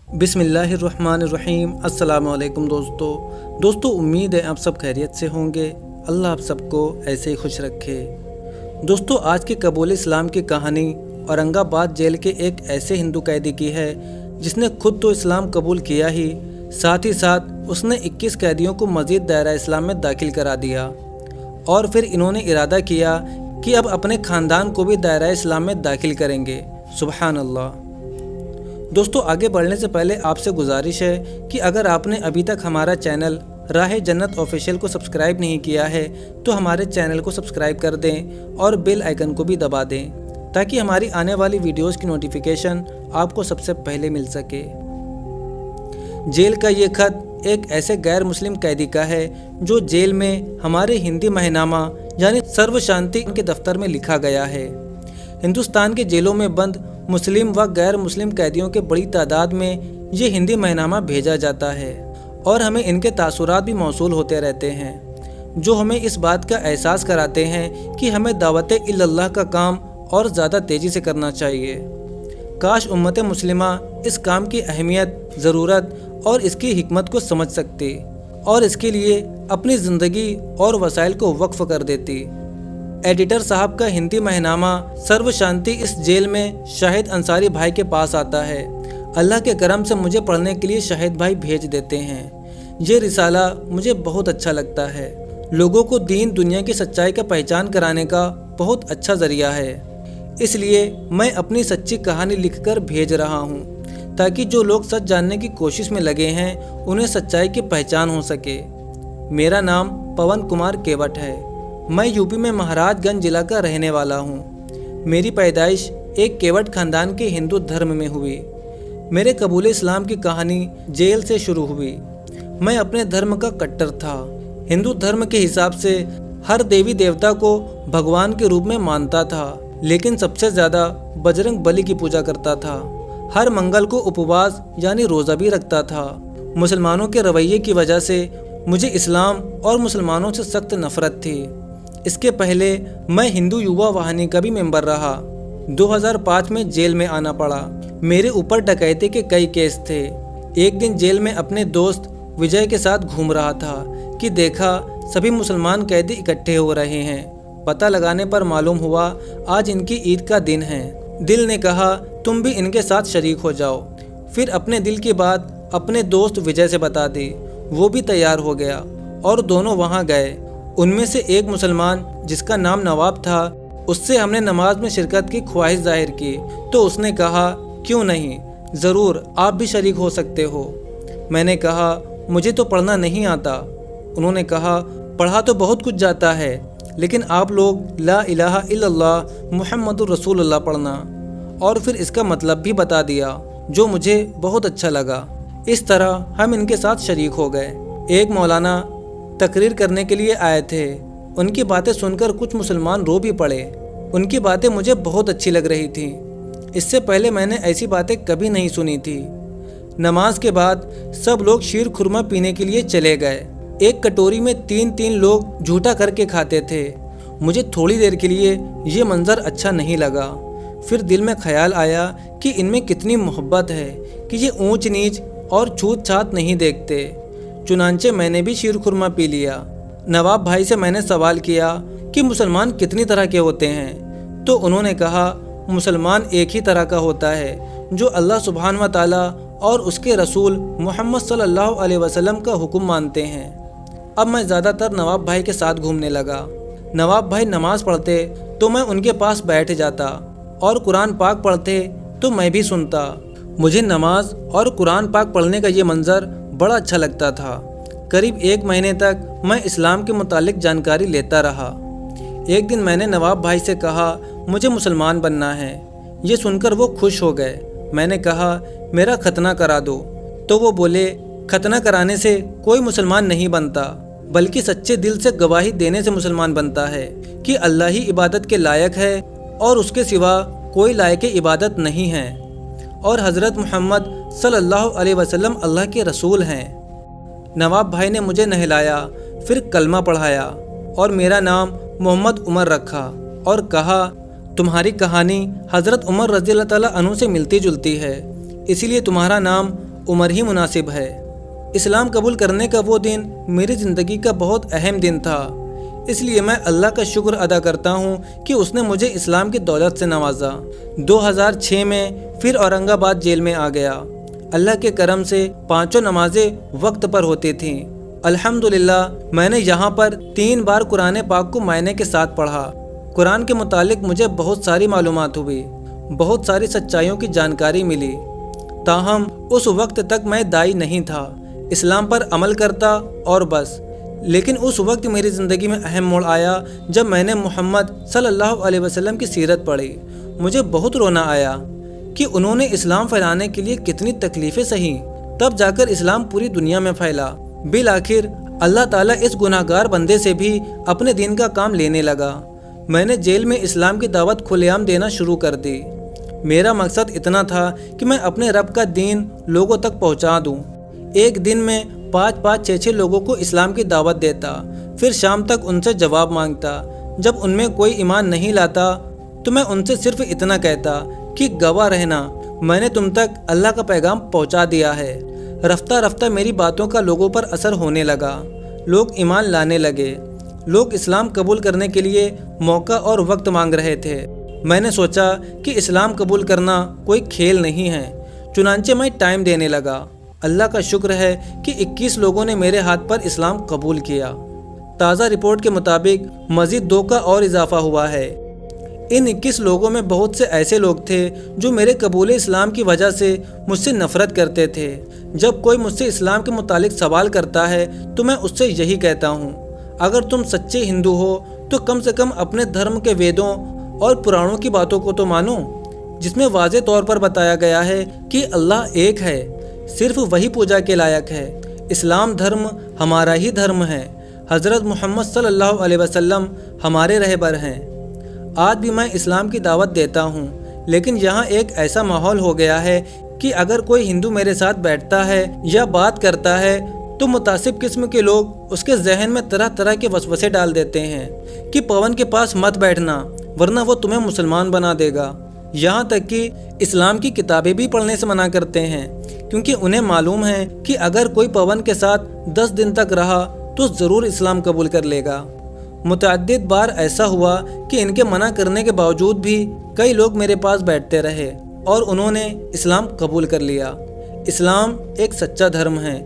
بسم اللہ الرحمن الرحیم۔ السلام علیکم دوستو امید ہے آپ سب خیریت سے ہوں گے۔ اللہ آپ سب کو ایسے ہی خوش رکھے۔ دوستو آج کی قبول اسلام کی کہانی اورنگ آباد جیل کے ایک ایسے ہندو قیدی کی ہے جس نے خود تو اسلام قبول کیا ہی ساتھ اس نے 21 قیدیوں کو مزید دائرہ اسلام میں داخل کرا دیا، اور پھر انہوں نے ارادہ کیا کہ اب اپنے خاندان کو بھی دائرہ اسلام میں داخل کریں گے۔ سبحان اللہ۔ دوستو آگے بڑھنے سے پہلے آپ سے گزارش ہے کہ اگر آپ نے ابھی تک ہمارا چینل راہ جنت آفیشیل کو سبسکرائب نہیں کیا ہے تو ہمارے چینل کو سبسکرائب کر دیں اور بیل آئیکن کو بھی دبا دیں تاکہ ہماری آنے والی ویڈیوز کی نوٹیفیکیشن آپ کو سب سے پہلے مل سکے۔ جیل کا یہ خط ایک ایسے غیر مسلم قیدی کا ہے جو جیل میں ہمارے ہندی ماہنامہ یعنی سرو شانتی کے دفتر میں لکھا گیا ہے۔ ہندوستان کے جیلوں میں بند مسلم و غیر مسلم قیدیوں کے بڑی تعداد میں یہ ہندی ماہنامہ بھیجا جاتا ہے، اور ہمیں ان کے تاثرات بھی موصول ہوتے رہتے ہیں جو ہمیں اس بات کا احساس کراتے ہیں کہ ہمیں دعوت اللہ کا کام اور زیادہ تیزی سے کرنا چاہیے۔ کاش امت مسلمہ اس کام کی اہمیت، ضرورت اور اس کی حکمت کو سمجھ سکتی اور اس کے لیے اپنی زندگی اور وسائل کو وقف کر دیتی۔ ایڈیٹر صاحب کا ہندی ماہنامہ سرو شانتی اس جیل میں شاہد انصاری بھائی کے پاس آتا ہے۔ اللہ کے کرم سے مجھے پڑھنے کے لیے شاہد بھائی بھیج دیتے ہیں۔ یہ رسالہ مجھے بہت اچھا لگتا ہے۔ لوگوں کو دین دنیا کی سچائی کا پہچان کرانے کا بہت اچھا ذریعہ ہے، اس لیے میں اپنی سچی کہانی لکھ کر بھیج رہا ہوں تاکہ جو لوگ سچ جاننے کی کوشش میں لگے ہیں انہیں سچائی کی پہچان ہو سکے۔ میرا نام پون کمار کیوٹ ہے۔ میں یوپی میں مہاراج گنج ضلع کا رہنے والا ہوں۔ میری پیدائش ایک کیوٹ خاندان کے ہندو دھرم میں ہوئی۔ میرے قبول اسلام کی کہانی جیل سے شروع ہوئی۔ میں اپنے دھرم کا کٹر تھا۔ ہندو دھرم کے حساب سے ہر دیوی دیوتا کو بھگوان کے روپ میں مانتا تھا، لیکن سب سے زیادہ بجرنگ بلی کی پوجا کرتا تھا۔ ہر منگل کو اپواس یعنی روزہ بھی رکھتا تھا۔ مسلمانوں کے رویے کی وجہ سے مجھے اسلام اور مسلمانوں سے سخت نفرت تھی۔ اس کے پہلے میں ہندو یووا واہنی کا بھی ممبر رہا۔ 2005 میں جیل میں آنا پڑا۔ میرے اوپر ڈکیتی کے کئی کیس تھے۔ ایک دن جیل میں اپنے دوست وجے کے ساتھ گھوم رہا تھا کہ دیکھا سبھی مسلمان قیدی اکٹھے ہو رہے ہیں۔ پتہ لگانے پر معلوم ہوا آج ان کی عید کا دن ہے۔ دل نے کہا تم بھی ان کے ساتھ شریک ہو جاؤ۔ پھر اپنے دل کی بات اپنے دوست وجے سے بتا دی۔ وہ بھی تیار ہو گیا اور دونوں وہاں گئے۔ ان میں سے ایک مسلمان جس کا نام نواب تھا، اس سے ہم نے نماز میں شرکت کی خواہش ظاہر کی تو اس نے کہا کیوں نہیں، ضرور آپ بھی شریک ہو سکتے ہو۔ میں نے کہا مجھے تو پڑھنا نہیں آتا۔ انہوں نے کہا پڑھا تو بہت کچھ جاتا ہے، لیکن آپ لوگ لا الہ الا اللہ محمد الرسول اللہ پڑھنا، اور پھر اس کا مطلب بھی بتا دیا جو مجھے بہت اچھا لگا۔ اس طرح ہم ان کے ساتھ شریک ہو گئے۔ ایک مولانا تقریر کرنے کے لیے آئے تھے۔ ان کی باتیں سن کر کچھ مسلمان رو بھی پڑے۔ ان کی باتیں مجھے بہت اچھی لگ رہی تھیں۔ اس سے پہلے میں نے ایسی باتیں کبھی نہیں سنی تھی۔ نماز کے بعد سب لوگ شیر خورما پینے کے لیے چلے گئے۔ ایک کٹوری میں 3 لوگ جھوٹا کر کے کھاتے تھے۔ مجھے تھوڑی دیر کے لیے یہ منظر اچھا نہیں لگا۔ پھر دل میں خیال آیا کہ ان میں کتنی محبت ہے کہ یہ اونچ نیچ اور چھوت چھات نہیں دیکھتے۔ چنانچہ میں نے بھی شیر خورما پی لیا۔ نواب بھائی سے میں نے سوال کیا کہ مسلمان کتنی طرح کے ہوتے ہیں؟ تو انہوں نے کہا مسلمان ایک ہی طرح کا ہوتا ہے جو اللہ سبحانہ و تعالیٰ اور اس کے رسول محمد صلی اللہ علیہ وسلم کا حکم مانتے ہیں۔ اب میں زیادہ تر نواب بھائی کے ساتھ گھومنے لگا۔ نواب بھائی نماز پڑھتے تو میں ان کے پاس بیٹھ جاتا، اور قرآن پاک پڑھتے تو میں بھی سنتا۔ مجھے نماز اور قرآن پاک پڑھنے کا یہ منظر بڑا اچھا لگتا تھا۔ قریب 1 مہینے تک میں اسلام کے متعلق جانکاری لیتا رہا۔ ایک دن میں نے نواب بھائی سے کہا مجھے مسلمان بننا ہے۔ یہ سن کر وہ خوش ہو گئے۔ میں نے کہا میرا ختنہ کرا دو، تو وہ بولے ختنہ کرانے سے کوئی مسلمان نہیں بنتا، بلکہ سچے دل سے گواہی دینے سے مسلمان بنتا ہے کہ اللہ ہی عبادت کے لائق ہے اور اس کے سوا کوئی لائق عبادت نہیں ہے، اور حضرت محمد صلی اللہ علیہ وسلم اللہ کے رسول ہیں۔ نواب بھائی نے مجھے نہلایا، پھر کلمہ پڑھایا اور میرا نام محمد عمر رکھا، اور کہا تمہاری کہانی حضرت عمر رضی اللہ تعالیٰ عنہ سے ملتی جلتی ہے، اسی لیے تمہارا نام उम्र ही मुनासिब है। इस्लाम कबूल करने का वो दिन मेरी ज़िंदगी का बहुत अहम दिन था, इसलिए मैं अल्लाह का शुक्र अदा करता हूँ कि उसने मुझे इस्लाम की दौलत से नवाजा। 2006 में फिर औरंगाबाद जेल में आ गया। अल्लाह के करम से 5 नमाजें वक्त पर होती थीं। अल्हम्दुलिल्लाह मैंने यहाँ पर 3 बार कुरान पाक को मायने के साथ पढ़ा। कुरान के मुतालिक मुझे बहुत सारी मालूमात हुई, बहुत सारी सच्चाइयों की जानकारी मिली। ताहम उस वक्त तक मैं दाई नहीं था, इस्लाम पर अमल करता और बस। लेकिन उस वक्त मेरी ज़िंदगी में अहम मोड़ आया जब मैंने मोहम्मद सल्लल्लाहु अलैहि वसल्लम की सीरत पढ़ी। मुझे बहुत रोना आया कि उन्होंने इस्लाम फैलाने के लिए कितनी तकलीफ़ें सही, तब जाकर इस्लाम पूरी दुनिया में फैला। बिल आखिर अल्लाह ताला इस गुनाहगार बंदे से भी अपने दीन का काम लेने लगा। मैंने जेल में इस्लाम की दावत खुलेआम देना शुरू कर दी। मेरा मकसद इतना था कि मैं अपने रब का दीन लोगों तक पहुंचा दूं। एक दिन में 5-5, 6-6 लोगों को इस्लाम की दावत देता, फिर शाम तक उनसे जवाब मांगता। जब उनमें कोई ईमान नहीं लाता तो मैं उनसे सिर्फ इतना कहता कि गवाह रहना, मैंने तुम तक अल्लाह का पैगाम पहुंचा दिया है। रफ्ता रफ्ता मेरी बातों का लोगों पर असर होने लगा। लोग ईमान लाने लगे। लोग इस्लाम कबूल करने के लिए मौका और वक्त मांग रहे थे। मैंने सोचा कि इस्लाम कबूल करना कोई खेल नहीं है, चुनांचे मैं टाइम देने लगा। अल्लाह का शुक्र है कि 21 लोगों ने मेरे हाथ पर इस्लाम कबूल किया। ताज़ा रिपोर्ट के मुताबिक मज़ीद 2 का और इजाफा हुआ है। इन 21 लोगों में बहुत से ऐसे लोग थे जो मेरे कबूल इस्लाम की वजह से मुझसे नफ़रत करते थे। जब कोई मुझसे इस्लाम के मुतालिक सवाल करता है तो मैं उससे यही कहता हूँ, अगर तुम सच्चे हिंदू हो तो कम से कम अपने धर्म के वेदों और पुराणों की बातों को तो मानो, जिसमें वाज़े तौर पर बताया गया है कि अल्लाह एक है, सिर्फ वही पूजा के लायक है। इस्लाम धर्म हमारा ही धर्म है। हज़रत मोहम्मद सल्लल्लाहु अलैहि वसल्लम हमारे रहबर हैं। आज भी मैं इस्लाम की दावत देता हूँ, लेकिन यहाँ एक ऐसा माहौल हो गया है कि अगर कोई हिंदू मेरे साथ बैठता है या बात करता है तो मुतासिब किस्म के लोग उसके जहन में तरह तरह के वसवसे डाल देते हैं कि पवन के पास मत बैठना वरना वो तुम्हें मुसलमान बना देगा। यहाँ तक कि इस्लाम की किताबें भी पढ़ने से मना करते हैं, क्योंकि उन्हें मालूम है कि अगर कोई पवन के साथ 10 दिन तक रहा तो ज़रूर इस्लाम कबूल कर लेगा। मुतअद्दिद बार ऐसा हुआ कि इनके मना करने के बावजूद भी कई लोग मेरे पास बैठते रहे और उन्होंने इस्लाम कबूल कर लिया। इस्लाम एक सच्चा धर्म है,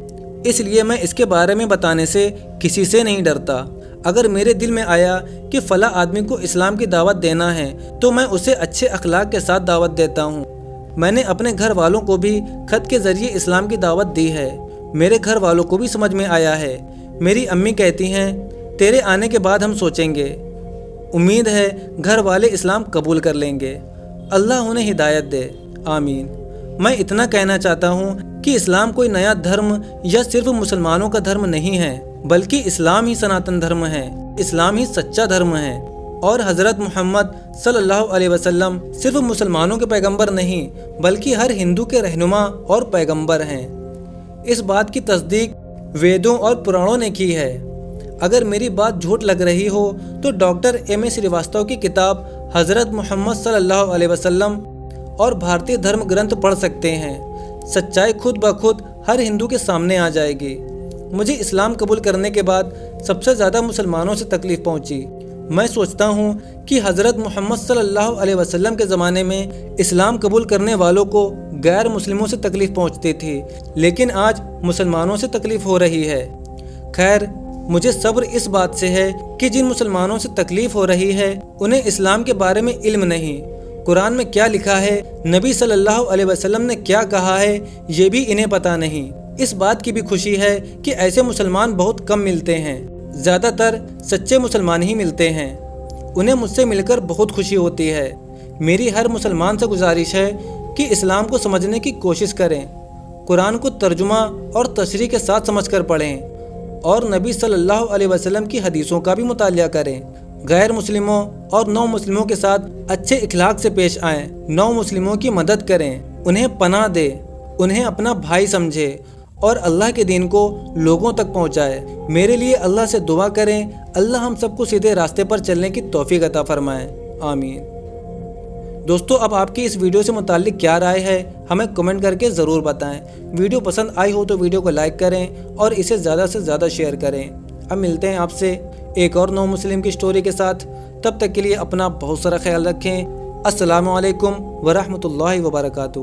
इसलिए मैं इसके बारे में बताने से किसी से नहीं डरता। अगर मेरे दिल में आया कि फ़ला आदमी को इस्लाम की दावत देना है तो मैं उसे अच्छे अखलाक के साथ दावत देता हूँ। मैंने अपने घर वालों को भी ख़त के ज़रिए इस्लाम की दावत दी है। मेरे घर वालों को भी समझ में आया है। मेरी अम्मी कहती हैं, तेरे आने के बाद हम सोचेंगे। उम्मीद है घर वाले इस्लाम कबूल कर लेंगे। अल्लाह उन्हें हिदायत दे, आमीन। मैं इतना कहना चाहता हूँ कि इस्लाम कोई नया धर्म या सिर्फ मुसलमानों का धर्म नहीं है, बल्कि इस्लाम ही सनातन धर्म है, इस्लाम ही सच्चा धर्म है। और हज़रत मोहम्मद सल्लल्लाहु अलैहि वसल्लम सिर्फ मुसलमानों के पैगंबर नहीं बल्कि हर हिंदू के रहनुमा और पैगंबर हैं। इस बात की तस्दीक वेदों और पुराणों ने की है। अगर मेरी बात झूठ लग रही हो तो डॉक्टर M.A. श्रीवास्तव की किताब हज़रत मोहम्मद सल्लल्लाहु अलैहि वसल्लम और भारतीय धर्म ग्रंथ पढ़ सकते हैं। सच्चाई खुद ब खुद हर हिंदू के सामने आ जाएगी। मुझे इस्लाम कबूल करने के बाद सबसे ज़्यादा मुसलमानों से तकलीफ़ पहुंची। मैं सोचता हूँ कि हज़रत मोहम्मद सल्लल्लाहु अलैहि वसल्लम के ज़माने में इस्लाम कबूल करने वालों को गैर मुस्लिमों से तकलीफ़ पहुँचती थी, लेकिन आज मुसलमानों से तकलीफ़ हो रही है। खैर, मुझे सब्र इस बात से है कि जिन मुसलमानों से तकलीफ़ हो रही है उन्हें इस्लाम के बारे में इल्म नहीं, कुरान में क्या लिखा है, नबी सल्लल्लाहु अलैहि वसल्लम ने क्या कहा है, ये भी इन्हें पता नहीं। इस बात की भी खुशी है कि ऐसे मुसलमान बहुत कम मिलते हैं, ज़्यादातर सच्चे मुसलमान ही मिलते हैं। उन्हें मुझसे मिलकर बहुत खुशी होती है। मेरी हर मुसलमान से गुजारिश है कि इस्लाम को समझने की कोशिश करें, कुरान को तर्जुमा और तशरीह के साथ समझकर पढ़ें और नबी सल्लल्लाहु अलैहि वसल्लम की हदीसों का भी मुतालिया करें। गैर मुस्लिमों और नौ मुस्लिमों के साथ अच्छे इखलाक से पेश आएँ, नौ मुस्लिमों की मदद करें, उन्हें पनाह दे, उन्हें अपना भाई समझे और अल्लाह के दीन को लोगों तक पहुँचाए। मेरे लिए अल्लाह से दुआ करें, अल्लाह हम सबको सीधे रास्ते पर चलने की तौफीक अता फरमाए, आमीन। دوستو اب آپ کی اس ویڈیو سے متعلق کیا رائے ہے ہمیں کمنٹ کر کے ضرور بتائیں۔ ویڈیو پسند آئی ہو تو ویڈیو کو لائک کریں اور اسے زیادہ سے زیادہ شیئر کریں۔ اب ملتے ہیں آپ سے ایک اور نو مسلم کی سٹوری کے ساتھ، تب تک کے لیے اپنا بہت سارا خیال رکھیں۔ السلام علیکم ورحمۃ اللہ وبرکاتہ۔